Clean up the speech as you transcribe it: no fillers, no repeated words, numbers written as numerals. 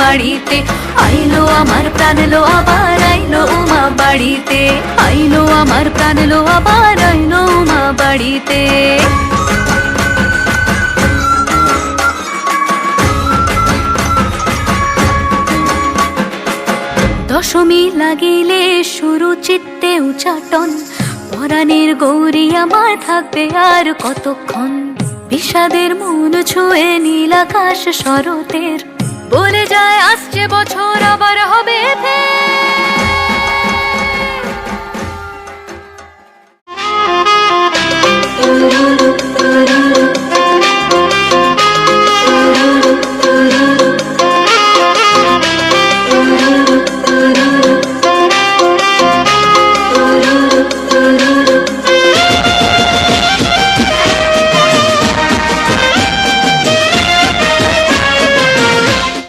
বাড়িতে, আইলো আমার প্রাণ লো আবার আইলো উমা বাড়িতে, আইলো আমার প্রাণ লো আবার আইলো উমা বাড়িতে। দশমী লাগিলে শুরু চিত্তে উচাটন, পরাণের গৌরী আমার থাকবে আর কতক্ষণ। বিষাদের মন ছুঁয়ে নীল আকাশ শরতের, বলে যায় আসছে বছর